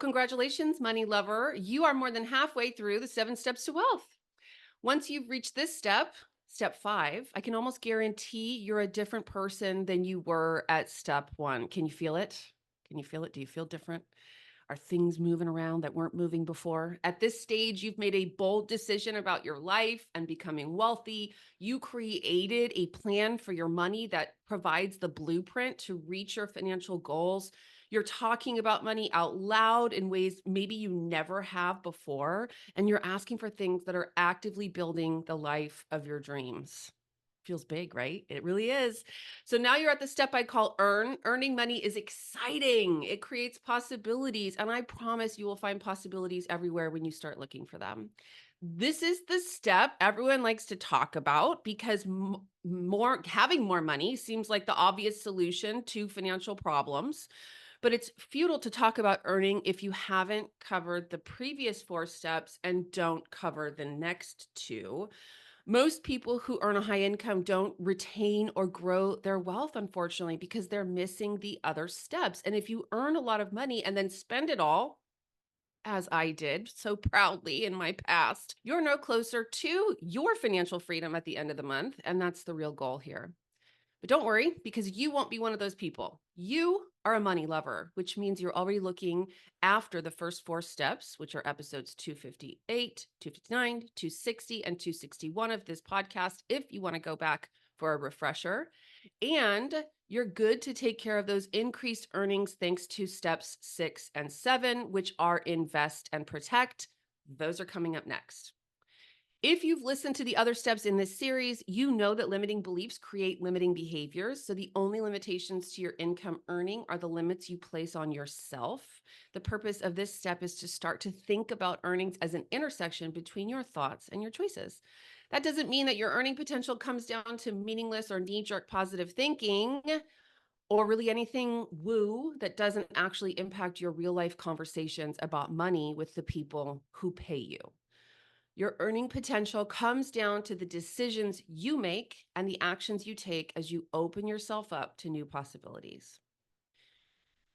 Congratulations, money lover. You are more than halfway through the 7 steps to wealth. Once you've reached this step, step 5, I can almost guarantee you're a different person than you were at step 1. Can you feel it? Can you feel it? Do you feel different? Are things moving around that weren't moving before? At this stage, you've made a bold decision about your life and becoming wealthy. You created a plan for your money that provides the blueprint to reach your financial goals. You're talking about money out loud in ways maybe you never have before, and you're asking for things that are actively building the life of your dreams. Feels big, right? It really is. So now you're at the step I call earn. Earning money is exciting. It creates possibilities. And I promise you will find possibilities everywhere when you start looking for them. This is the step everyone likes to talk about because more having more money seems like the obvious solution to financial problems. But it's futile to talk about earning if you haven't covered the previous 4 steps and don't cover the next two. Most people who earn a high income don't retain or grow their wealth, unfortunately, because they're missing the other steps. And if you earn a lot of money and then spend it all, as I did so proudly in my past, you're no closer to your financial freedom at the end of the month. And that's the real goal here. But don't worry, because you won't be one of those people. You are a money lover, which means you're already looking after the first 4 steps, which are episodes 258, 259, 260, and 261 of this podcast, if you want to go back for a refresher. And you're good to take care of those increased earnings thanks to steps 6 and 7, which are invest and protect. Those are coming up next. If you've listened to the other steps in this series, you know that limiting beliefs create limiting behaviors. So the only limitations to your income earning are the limits you place on yourself. The purpose of this step is to start to think about earnings as an intersection between your thoughts and your choices. That doesn't mean that your earning potential comes down to meaningless or knee-jerk positive thinking or really anything woo that doesn't actually impact your real life conversations about money with the people who pay you. Your earning potential comes down to the decisions you make and the actions you take as you open yourself up to new possibilities.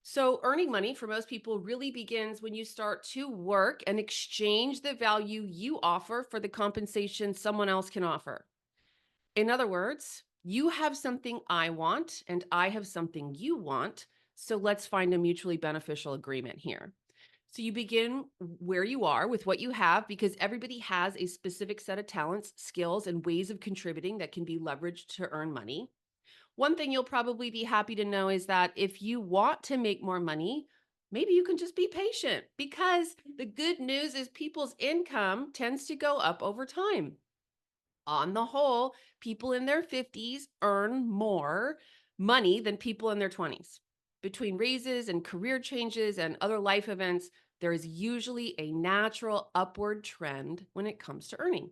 So, earning money for most people really begins when you start to work and exchange the value you offer for the compensation someone else can offer. In other words, you have something I want and I have something you want. So, let's find a mutually beneficial agreement here. So you begin where you are with what you have because everybody has a specific set of talents, skills, and ways of contributing that can be leveraged to earn money. One thing you'll probably be happy to know is that if you want to make more money, maybe you can just be patient because the good news is people's income tends to go up over time. On the whole, people in their 50s earn more money than people in their 20s. Between raises and career changes and other life events, there is usually a natural upward trend when it comes to earning.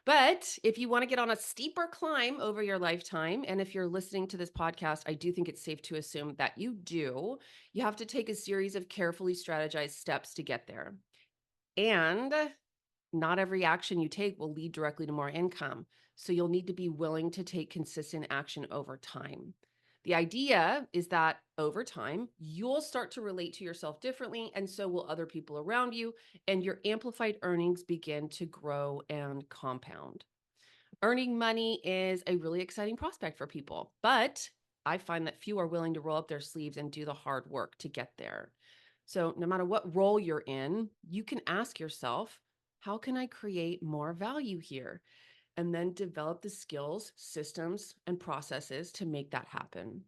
But if you want to get on a steeper climb over your lifetime, and if you're listening to this podcast, I do think it's safe to assume that you do, you have to take a series of carefully strategized steps to get there. And not every action you take will lead directly to more income. So you'll need to be willing to take consistent action over time. The idea is that over time, you'll start to relate to yourself differently, and so will other people around you, and your amplified earnings begin to grow and compound. Earning money is a really exciting prospect for people, but I find that few are willing to roll up their sleeves and do the hard work to get there. So, no matter what role you're in, you can ask yourself, how can I create more value here? And then develop the skills, systems, and processes to make that happen.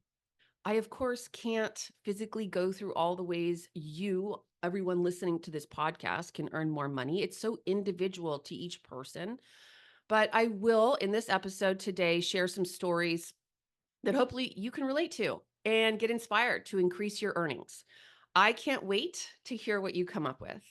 I, of course, can't physically go through all the ways everyone listening to this podcast, can earn more money. It's so individual to each person. But I will, in this episode today, share some stories that hopefully you can relate to and get inspired to increase your earnings. I can't wait to hear what you come up with.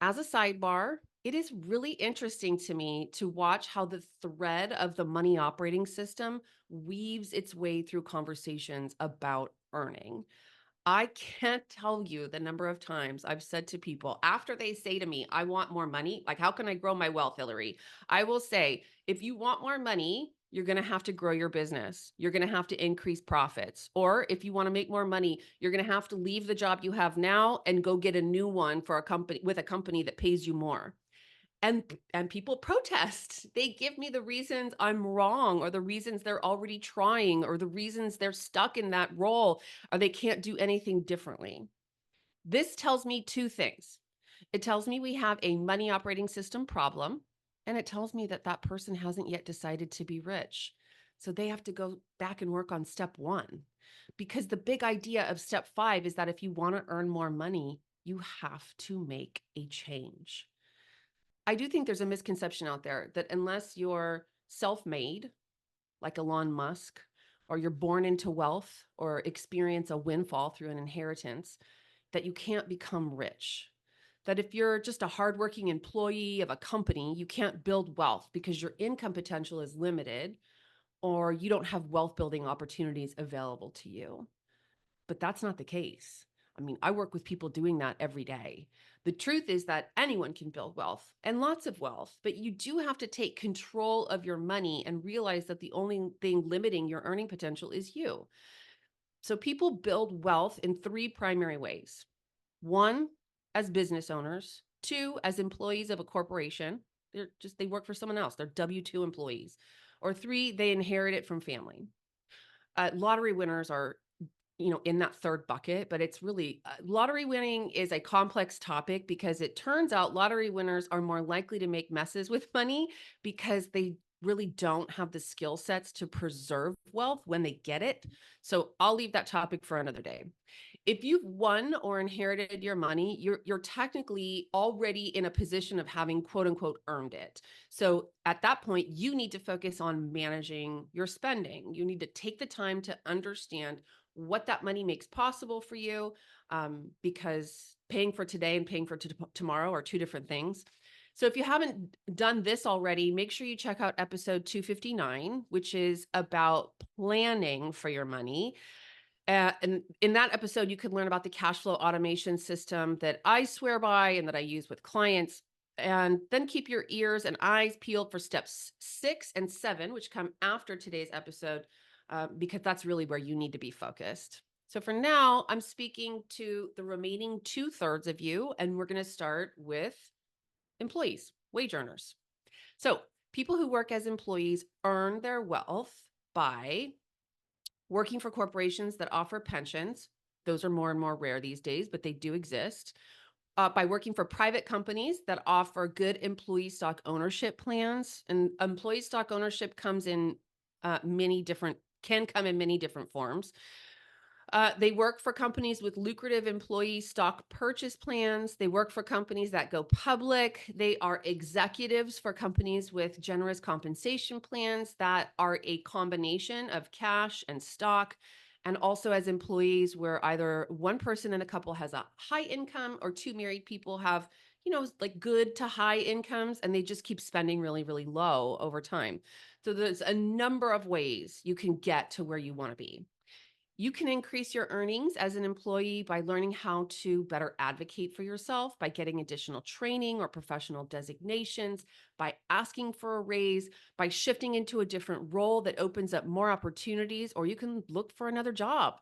As a sidebar, it is really interesting to me to watch how the thread of the money operating system weaves its way through conversations about earning. I can't tell you the number of times I've said to people after they say to me, I want more money, like, how can I grow my wealth, Hillary? I will say, if you want more money, you're going to have to grow your business. You're going to have to increase profits. Or if you want to make more money, you're going to have to leave the job you have now and go get a new one for a company with a company that pays you more. And people protest. They give me the reasons I'm wrong, or the reasons they're already trying, or the reasons they're stuck in that role, or they can't do anything differently. This tells me two things. It tells me we have a money operating system problem, and it tells me that that person hasn't yet decided to be rich. So they have to go back and work on step one. Because the big idea of step five is that if you want to earn more money, you have to make a change. I do think there's a misconception out there that unless you're self-made, like Elon Musk, or you're born into wealth or experience a windfall through an inheritance, that you can't become rich. That if you're just a hardworking employee of a company, you can't build wealth because your income potential is limited, or you don't have wealth building opportunities available to you. But that's not the case. I mean, I work with people doing that every day. The truth is that anyone can build wealth and lots of wealth, but you do have to take control of your money and realize that the only thing limiting your earning potential is you. So people build wealth in three primary ways. One, as business owners. Two, as employees of a corporation. They work for someone else. They're W-2 employees. Or three, they inherit it from family. Lottery winners are in that third bucket, but it's really lottery winning is a complex topic because it turns out lottery winners are more likely to make messes with money because they really don't have the skill sets to preserve wealth when they get it. So I'll leave that topic for another day. If you've won or inherited your money, you're technically already in a position of having quote unquote earned it. So at that point, you need to focus on managing your spending. You need to take the time to understand what that money makes possible for you, because paying for today and paying for tomorrow are two different things. So if you haven't done this already, make sure you check out episode 259, which is about planning for your money. And in that episode, you could learn about the cash flow automation system that I swear by and that I use with clients. And then keep your ears and eyes peeled for steps 6 and 7, which come after today's episode, because that's really where you need to be focused. So for now, I'm speaking to the remaining 2/3 of you, and we're going to start with employees, wage earners. So people who work as employees earn their wealth by working for corporations that offer pensions. Those are more and more rare these days, but they do exist. By working for private companies that offer good employee stock ownership plans. And employee stock ownership comes in can come in many different forms. They work for companies with lucrative employee stock purchase plans. They work for companies that go public. They are executives for companies with generous compensation plans that are a combination of cash and stock. And also as employees where either one person in a couple has a high income or two married people have, like good to high incomes, and they just keep spending really, really low over time. So there's a number of ways you can get to where you want to be. You can increase your earnings as an employee by learning how to better advocate for yourself, by getting additional training or professional designations, by asking for a raise, by shifting into a different role that opens up more opportunities, or you can look for another job.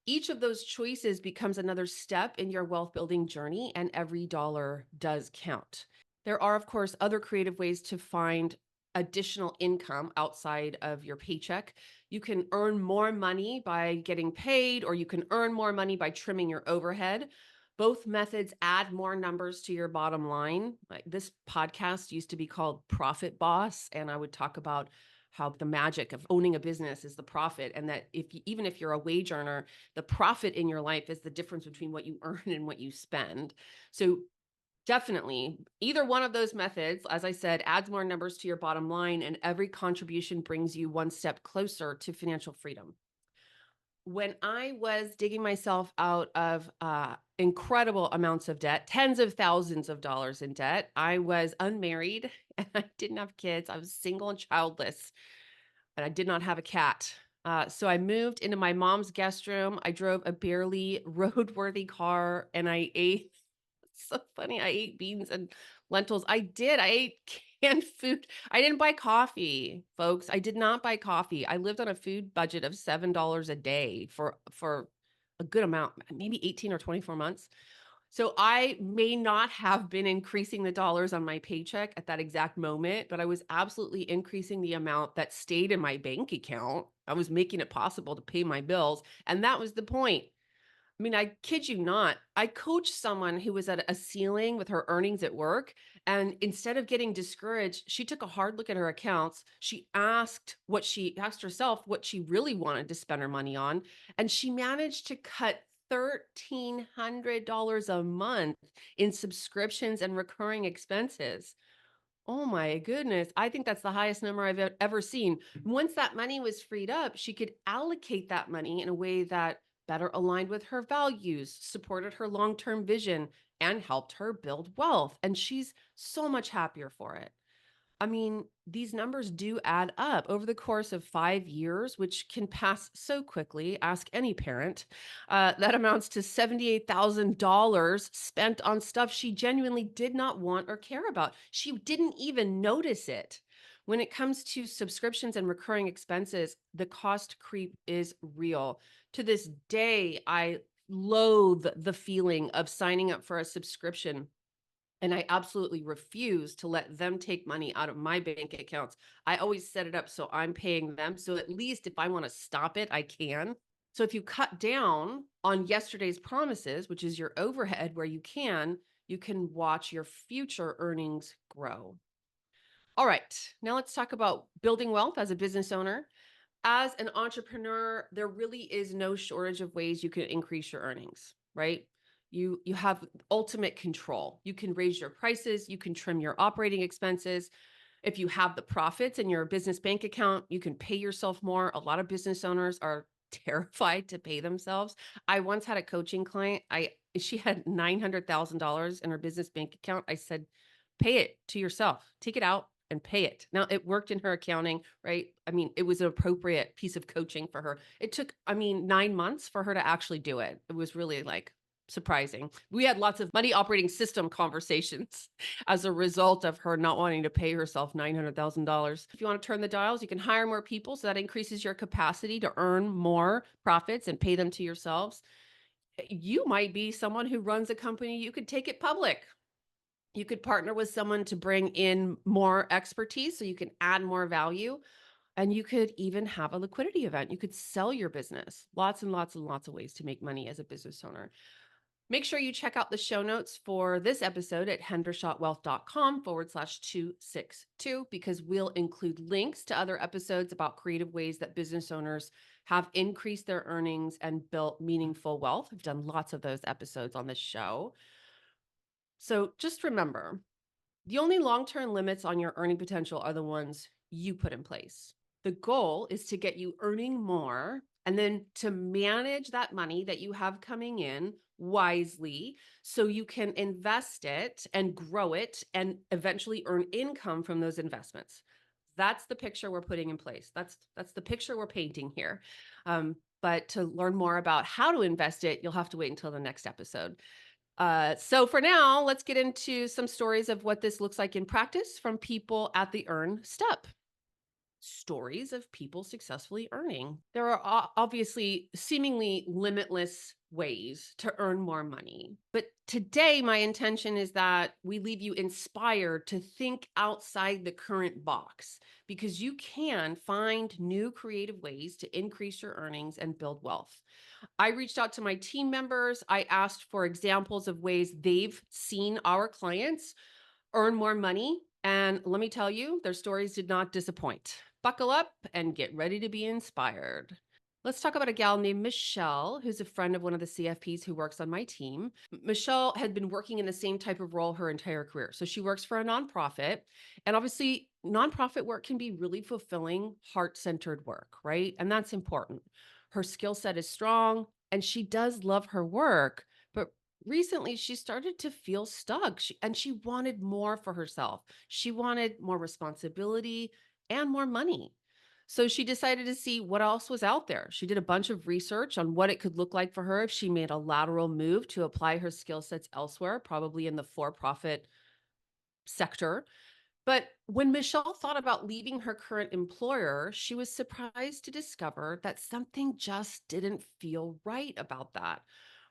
Each of those choices becomes another step in your wealth building journey, and every dollar does count. There are, of course, other creative ways to find additional income outside of your paycheck. You can earn more money by getting paid, or you can earn more money by trimming your overhead. Both methods add more numbers to your bottom line. Like this podcast used to be called Profit Boss, and I would talk about how the magic of owning a business is the profit, and that even if you're a wage earner, the profit in your life is the difference between what you earn and what you spend. So definitely, either one of those methods, as I said, adds more numbers to your bottom line, and every contribution brings you one step closer to financial freedom. When I was digging myself out of incredible amounts of debt, tens of thousands of dollars in debt, I was unmarried and I didn't have kids. I was single and childless, and I did not have a cat. So I moved into my mom's guest room. I drove a barely roadworthy car, and I ate so funny. I ate beans and lentils. I ate canned food. I didn't buy coffee, folks. I did not buy coffee. I lived on a food budget of $7 a day for a good amount, maybe 18 or 24 months. So I may not have been increasing the dollars on my paycheck at that exact moment, but I was absolutely increasing the amount that stayed in my bank account. I was making it possible to pay my bills, and that was the point. I mean, I kid you not. I coached someone who was at a ceiling with her earnings at work. And instead of getting discouraged, she took a hard look at her accounts. She asked herself what she really wanted to spend her money on. And she managed to cut $1,300 a month in subscriptions and recurring expenses. Oh my goodness. I think that's the highest number I've ever seen. Once that money was freed up, she could allocate that money in a way that better aligned with her values, supported her long term vision, and helped her build wealth. And she's so much happier for it. I mean, these numbers do add up over the course of 5 years, which can pass so quickly. Ask any parent. That amounts to $78,000 spent on stuff she genuinely did not want or care about. She didn't even notice it. When it comes to subscriptions and recurring expenses, the cost creep is real. To this day, I loathe the feeling of signing up for a subscription, and I absolutely refuse to let them take money out of my bank accounts. I always set it up so I'm paying them. So at least if I want to stop it, I can. So if you cut down on yesterday's promises, which is your overhead where you can watch your future earnings grow. All right, now let's talk about building wealth as a business owner. As an entrepreneur, there really is no shortage of ways you can increase your earnings, right? You have ultimate control. You can raise your prices, you can trim your operating expenses. If you have the profits in your business bank account, you can pay yourself more. A lot of business owners are terrified to pay themselves. I once had a coaching client. I She had $900,000 in her business bank account. I said, "Pay it to yourself. Take it out and pay it." Now, it worked in her accounting, right? I mean, it was an appropriate piece of coaching for her. It took, 9 months for her to actually do it. It was really like surprising. We had lots of money operating system conversations as a result of her not wanting to pay herself $900,000. If you want to turn the dials, you can hire more people. So that increases your capacity to earn more profits and pay them to yourselves. You might be someone who runs a company. You could take it public. You could partner with someone to bring in more expertise so you can add more value. And you could even have a liquidity event. You could sell your business. Lots and lots and lots of ways to make money as a business owner. Make sure you check out the show notes for this episode at hendershottwealth.com/262, because we'll include links to other episodes about creative ways that business owners have increased their earnings and built meaningful wealth. I've done lots of those episodes on this show. So just remember, the only long-term limits on your earning potential are the ones you put in place. The goal is to get you earning more and then to manage that money that you have coming in wisely so you can invest it and grow it and eventually earn income from those investments. That's the picture we're putting in place. That's the picture we're painting here. But to learn more about how to invest it, you'll have to wait until the next episode. So for now, let's get into some stories of what this looks like in practice from people at the earn step. Stories of people successfully earning. There are obviously seemingly limitless ways to earn more money. But today, my intention is that we leave you inspired to think outside the current box, because you can find new creative ways to increase your earnings and build wealth. I reached out to my team members. I asked for examples of ways they've seen our clients earn more money. And let me tell you, their stories did not disappoint. Buckle up and get ready to be inspired. Let's talk about a gal named Michelle, who's a friend of one of the CFPs who works on my team. Michelle had been working in the same type of role her entire career. So she works for a nonprofit. And obviously, nonprofit work can be really fulfilling, heart centered work, right? And that's important. Her skill set is strong and she does love her work. But recently, she started to feel stuck and she wanted more for herself. She wanted more responsibility and more money. So she decided to see what else was out there. She did a bunch of research on what it could look like for her if she made a lateral move to apply her skill sets elsewhere, probably in the for profit sector. But when Michelle thought about leaving her current employer, she was surprised to discover that something just didn't feel right about that.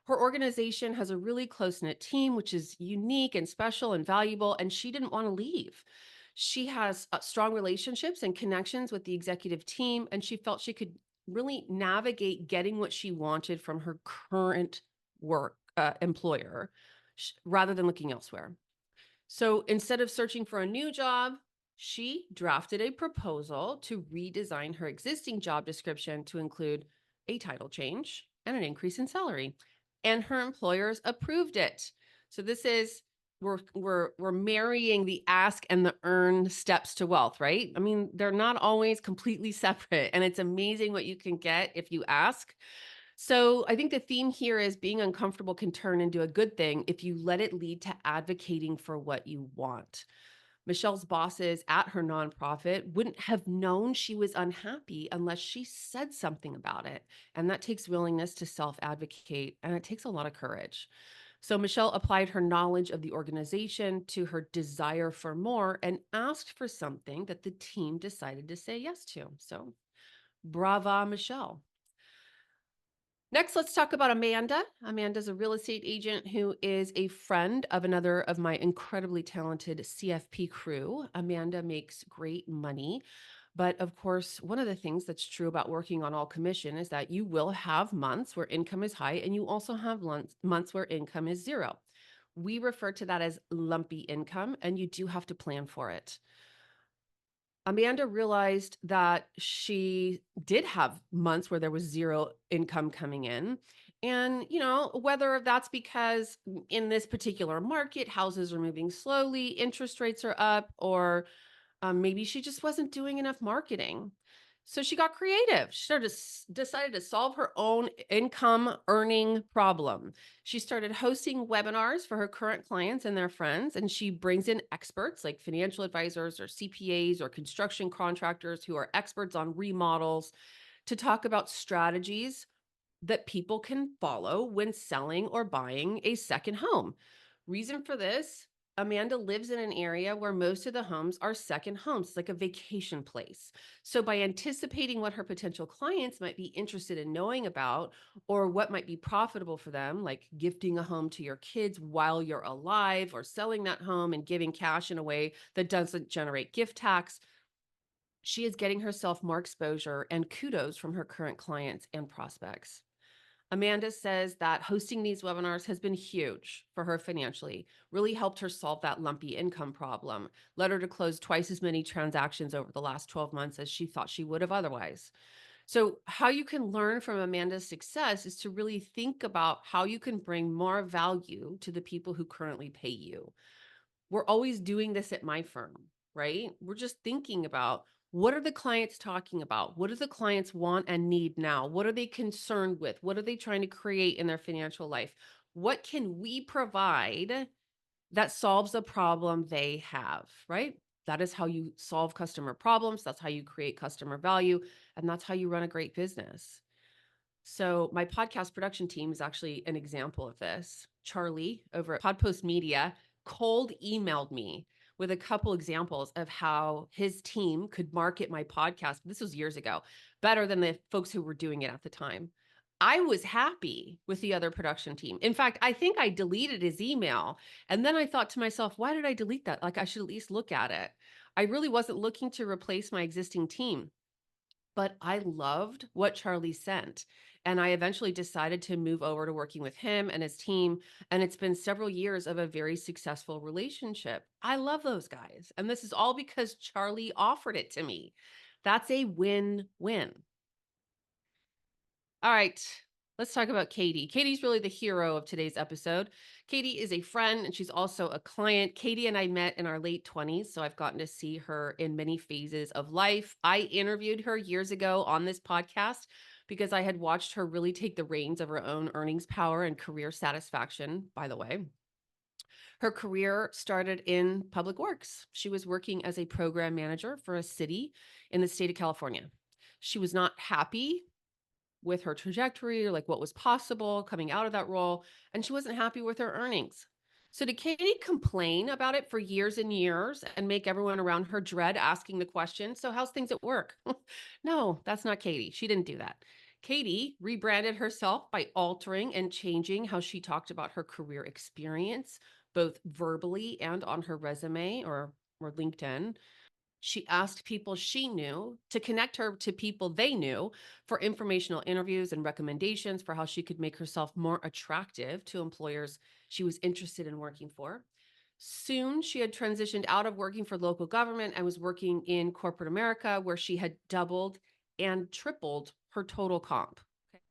Her organization has a really close knit team, which is unique and special and valuable, and she didn't want to leave. She has strong relationships and connections with the executive team, and she felt she could really navigate getting what she wanted from her current work employer rather than looking elsewhere. So instead of searching for a new job, she drafted a proposal to redesign her existing job description to include a title change and an increase in salary. And her employers approved it. So this is we're marrying the ask and the earn steps to wealth, right? I mean, they're not always completely separate, and it's amazing what you can get if you ask. So I think the theme here is being uncomfortable can turn into a good thing if you let it lead to advocating for what you want. Michelle's bosses at her nonprofit wouldn't have known she was unhappy unless she said something about it. And that takes willingness to self advocate, and it takes a lot of courage. So Michelle applied her knowledge of the organization to her desire for more and asked for something that the team decided to say yes to. So brava, Michelle. Next, let's talk about Amanda. Amanda's a real estate agent who is a friend of another of my incredibly talented CFP crew. Amanda makes great money. But of course, one of the things that's true about working on all commission is that you will have months where income is high, and you also have months where income is zero. We refer to that as lumpy income, and you do have to plan for it. Amanda realized that she did have months where there was zero income coming in. And, whether that's because in this particular market, houses are moving slowly, interest rates are up, or maybe she just wasn't doing enough marketing. So she got creative. She decided to solve her own income earning problem. She started hosting webinars for her current clients and their friends, and she brings in experts like financial advisors or CPAs or construction contractors who are experts on remodels to talk about strategies that people can follow when selling or buying a second home. Reason for this, Amanda lives in an area where most of the homes are second homes, like a vacation place. So by anticipating what her potential clients might be interested in knowing about or what might be profitable for them, like gifting a home to your kids while you're alive or selling that home and giving cash in a way that doesn't generate gift tax, she is getting herself more exposure and kudos from her current clients and prospects. Amanda says that hosting these webinars has been huge for her financially, really helped her solve that lumpy income problem, led her to close twice as many transactions over the last 12 months as she thought she would have otherwise. So, how you can learn from Amanda's success is to really think about how you can bring more value to the people who currently pay you. We're always doing this at my firm, right? We're just thinking about what are the clients talking about? What do the clients want and need now? What are they concerned with? What are they trying to create in their financial life? What can we provide that solves a problem they have, right? That is how you solve customer problems. That's how you create customer value. And that's how you run a great business. So my podcast production team is actually an example of this. Charlie over at Podpost Media cold emailed me with a couple examples of how his team could market my podcast. This was years ago, better than the folks who were doing it at the time. I was happy with the other production team. In fact, I think I deleted his email. And then I thought to myself, why did I delete that? Like, I should at least look at it. I really wasn't looking to replace my existing team, but I loved what Charlie sent. And I eventually decided to move over to working with him and his team. And it's been several years of a very successful relationship. I love those guys. And this is all because Charlie offered it to me. That's a win win. All right, let's talk about Katie. Katie's really the hero of today's episode. Katie is a friend and she's also a client. Katie and I met in our late 20s, so I've gotten to see her in many phases of life. I interviewed her years ago on this podcast because I had watched her really take the reins of her own earnings power and career satisfaction, by the way. Her career started in public works. She was working as a program manager for a city in the state of California. She was not happy with her trajectory or like what was possible coming out of that role. And she wasn't happy with her earnings. So did Katie complain about it for years and years and make everyone around her dread asking the question, so how's things at work? No, that's not Katie. She didn't do that. Katie rebranded herself by altering and changing how she talked about her career experience, both verbally and on her resume or LinkedIn. She asked people she knew to connect her to people they knew for informational interviews and recommendations for how she could make herself more attractive to employers she was interested in working for. Soon, she had transitioned out of working for local government and was working in corporate America, where she had doubled and tripled her total comp.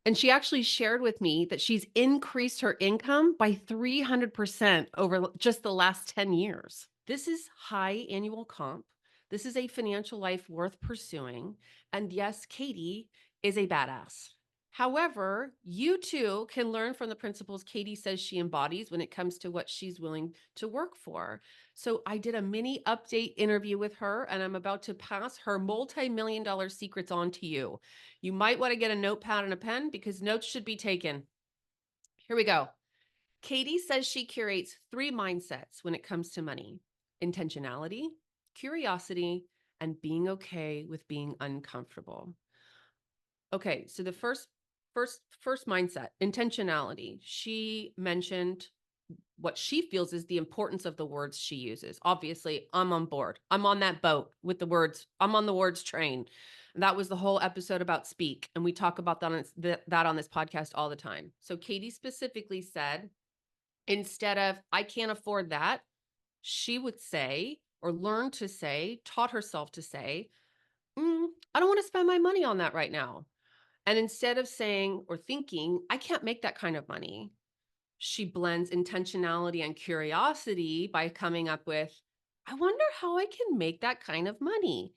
And she actually shared with me that she's increased her income by 300% over just the last 10 years. This is high annual comp. This is a financial life worth pursuing. And yes, Katie is a badass. However, you too can learn from the principles Katie says she embodies when it comes to what she's willing to work for. So I did a mini update interview with her, and I'm about to pass her multi-million-dollar secrets on to you. You might want to get a notepad and a pen because notes should be taken. Here we go. Katie says she curates three mindsets when it comes to money: intentionality, curiosity, and being okay with being uncomfortable. Okay, so the first mindset, intentionality. She mentioned what she feels is the importance of the words she uses. Obviously, I'm on board. I'm on that boat with the words. I'm on the words train. That was the whole episode about speak, and we talk about that on this podcast all the time. So Katie specifically said, instead of "I can't afford that," she would say, or learn to say, taught herself to say, "I don't want to spend my money on that right now." And instead of saying or thinking, "I can't make that kind of money," she blends intentionality and curiosity by coming up with, "I wonder how I can make that kind of money."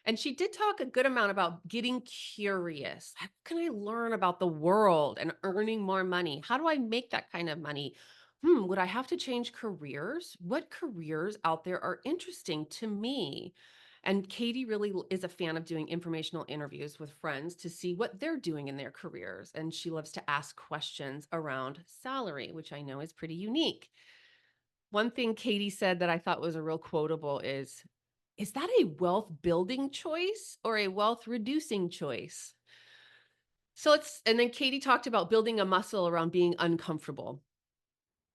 And she did talk a good amount about getting curious. How can I learn about the world and earning more money? How do I make that kind of money? Would I have to change careers? What careers out there are interesting to me? And Katie really is a fan of doing informational interviews with friends to see what they're doing in their careers. And she loves to ask questions around salary, which I know is pretty unique. One thing Katie said that I thought was a real quotable is that a wealth building choice or a wealth reducing choice? And then Katie talked about building a muscle around being uncomfortable.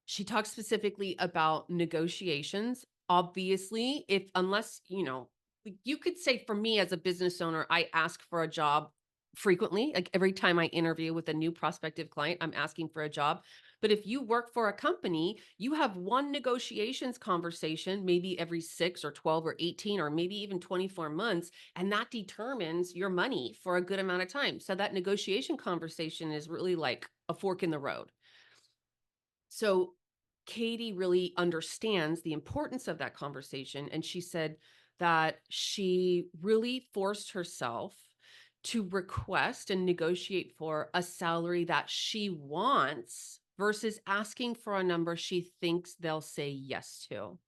She talks specifically about negotiations. Obviously, if unless, you could say for me as a business owner, I ask for a job frequently. Like every time I interview with a new prospective client, I'm asking for a job. But if you work for a company, you have one negotiations conversation, maybe every 6 or 12 or 18 or maybe even 24 months, and that determines your money for a good amount of time. So that negotiation conversation is really like a fork in the road. So Katie really understands the importance of that conversation. And she said that she really forced herself to request and negotiate for a salary that she wants versus asking for a number she thinks they'll say yes to.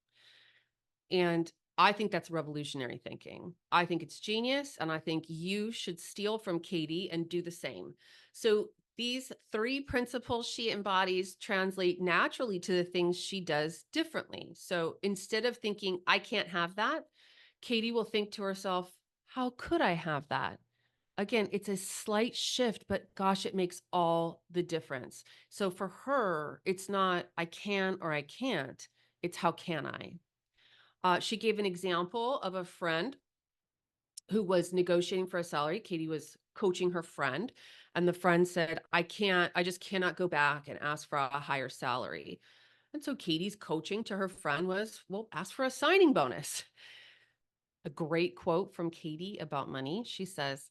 And I think that's revolutionary thinking. I think it's genius. And I think you should steal from Katie and do the same. So these three principles she embodies translate naturally to the things she does differently. So instead of thinking, "I can't have that," Katie will think to herself, "How could I have that?" Again, it's a slight shift, but gosh, it makes all the difference. So for her, it's not "I can" or "I can't." It's "How can I?" She gave an example of a friend who was negotiating for a salary. Katie was coaching her friend, and the friend said, I just cannot go back and ask for a higher salary." And so Katie's coaching to her friend was, "Well, ask for a signing bonus." A great quote from Katie about money. She says,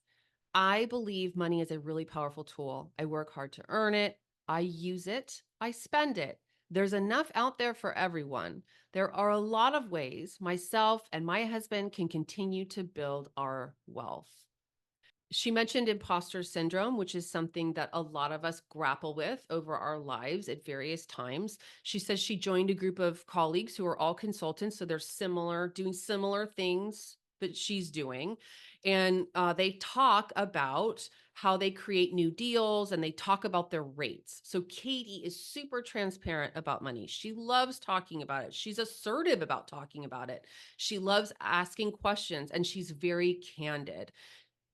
"I believe money is a really powerful tool. I work hard to earn it. I use it. I spend it. There's enough out there for everyone. There are a lot of ways myself and my husband can continue to build our wealth." She mentioned imposter syndrome, which is something that a lot of us grapple with over our lives at various times. She says she joined a group of colleagues who are all consultants, so they're doing similar things that she's doing. And they talk about how they create new deals and they talk about their rates. So Katie is super transparent about money. She loves talking about it. She's assertive about talking about it. She loves asking questions and she's very candid.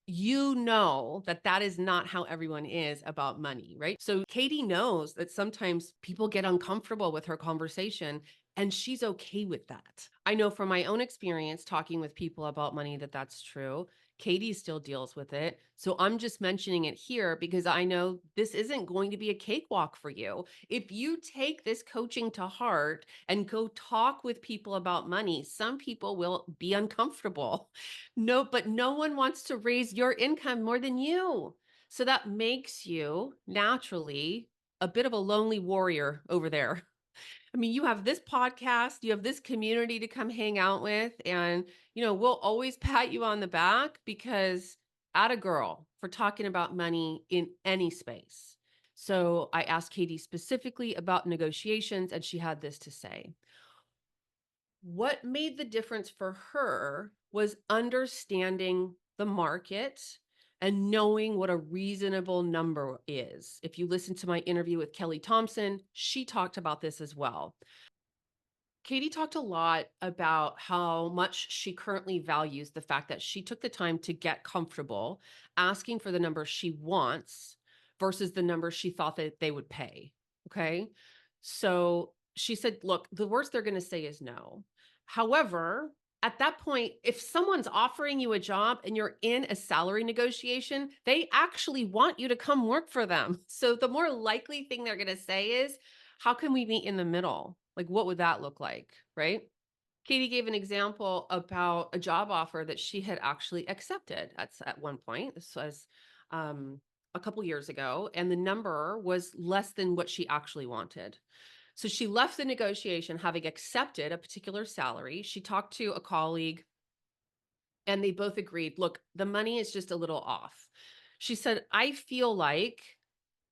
You know that that is not how everyone is about money, right? So Katie knows that sometimes people get uncomfortable with her conversation, and she's okay with that. I know from my own experience talking with people about money that that's true. Katie still deals with it. So I'm just mentioning it here because I know this isn't going to be a cakewalk for you. If you take this coaching to heart and go talk with people about money, some people will be uncomfortable. No, but no one wants to raise your income more than you. So that makes you naturally a bit of a lonely warrior over there. I mean, you have this podcast, you have this community to come hang out with, and we'll always pat you on the back because at a girl for talking about money in any space. So I asked Katie specifically about negotiations, and she had this to say. What made the difference for her was understanding the market and knowing what a reasonable number is. If you listen to my interview with Kelly Thompson, she talked about this as well. Katie talked a lot about how much she currently values the fact that she took the time to get comfortable asking for the number she wants versus the number she thought that they would pay. Okay. So she said, look, the worst they're going to say is no. However, at that point, if someone's offering you a job and you're in a salary negotiation, they actually want you to come work for them. So the more likely thing they're going to say is, how can we meet in the middle? Like, what would that look like? Right. Katie gave an example about a job offer that she had actually accepted at one point. This was um, a couple years ago, and the number was less than what she actually wanted. So she left the negotiation having accepted a particular salary. She talked to a colleague and they both agreed, look, the money is just a little off. She said, I feel like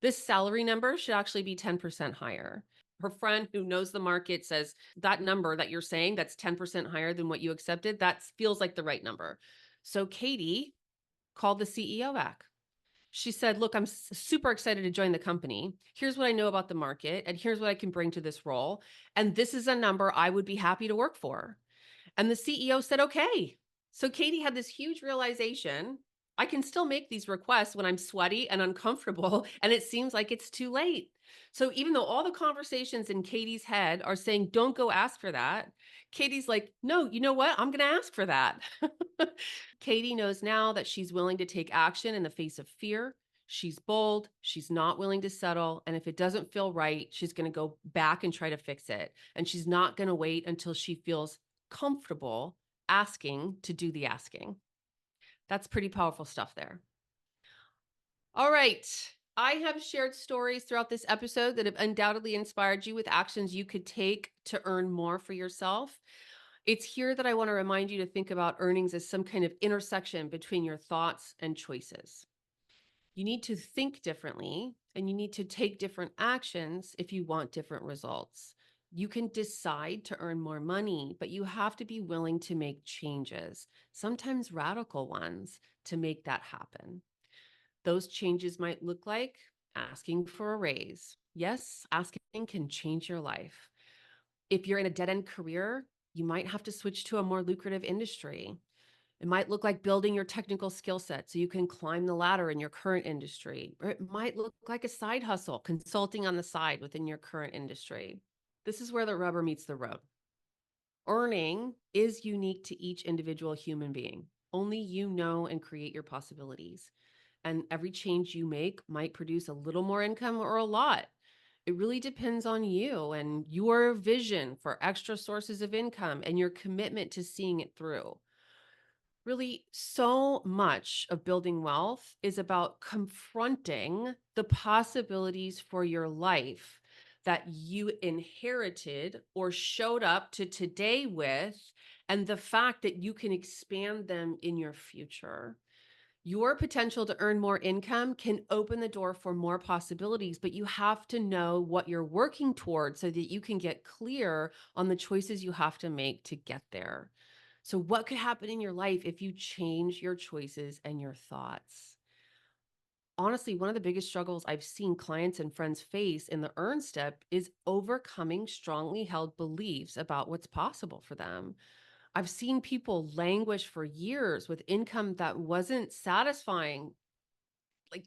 this salary number should actually be 10% higher. Her friend who knows the market says that number that you're saying that's 10% higher than what you accepted, that feels like the right number. So Katie called the CEO back. She said, look, I'm super excited to join the company. Here's what I know about the market, and here's what I can bring to this role. And this is a number I would be happy to work for. And the CEO said, okay. So Katie had this huge realization. I can still make these requests when I'm sweaty and uncomfortable, and it seems like it's too late. So even though all the conversations in Katie's head are saying, don't go ask for that, Katie's like, no, you know what? I'm going to ask for that. Katie knows now that she's willing to take action in the face of fear. She's bold. She's not willing to settle. And if it doesn't feel right, she's going to go back and try to fix it. And she's not going to wait until she feels comfortable asking to do the asking. That's pretty powerful stuff there. All right. I have shared stories throughout this episode that have undoubtedly inspired you with actions you could take to earn more for yourself. It's here that I want to remind you to think about earnings as some kind of intersection between your thoughts and choices. You need to think differently and you need to take different actions if you want different results. You can decide to earn more money, but you have to be willing to make changes, sometimes radical ones, to make that happen. Those changes might look like asking for a raise. Yes, asking can change your life. If you're in a dead end career, you might have to switch to a more lucrative industry. It might look like building your technical skill set so you can climb the ladder in your current industry. Or it might look like a side hustle, consulting on the side within your current industry. This is where the rubber meets the road. Earning is unique to each individual human being. Only you know and create your possibilities. And every change you make might produce a little more income or a lot. It really depends on you and your vision for extra sources of income and your commitment to seeing it through. Really, so much of building wealth is about confronting the possibilities for your life that you inherited or showed up to today with, and the fact that you can expand them in your future. Your potential to earn more income can open the door for more possibilities, but you have to know what you're working towards so that you can get clear on the choices you have to make to get there. So, what could happen in your life if you change your choices and your thoughts? Honestly, one of the biggest struggles I've seen clients and friends face in the earn step is overcoming strongly held beliefs about what's possible for them. I've seen people languish for years with income that wasn't satisfying. Like,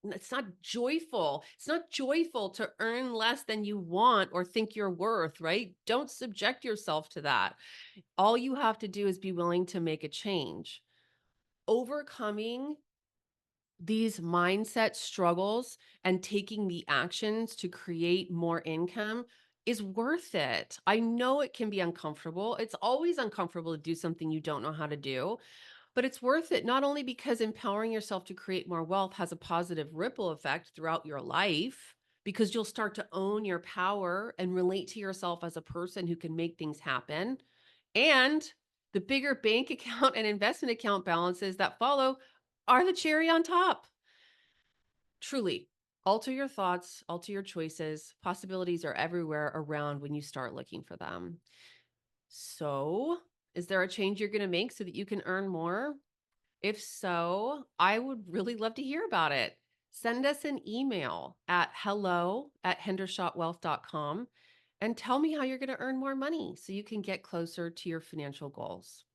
it's not joyful. It's not joyful to earn less than you want or think you're worth, right? Don't subject yourself to that. All you have to do is be willing to make a change. Overcoming these mindset struggles and taking the actions to create more income is worth it. I know it can be uncomfortable. It's always uncomfortable to do something you don't know how to do, but it's worth it not only because empowering yourself to create more wealth has a positive ripple effect throughout your life, because you'll start to own your power and relate to yourself as a person who can make things happen. And the bigger bank account and investment account balances that follow are the cherry on top. Truly, alter your thoughts, alter your choices. Possibilities are everywhere around when you start looking for them. So, is there a change you're going to make so that you can earn more? If so, I would really love to hear about it. Send us an email at hello@hendershottwealth.com and tell me how you're going to earn more money so you can get closer to your financial goals.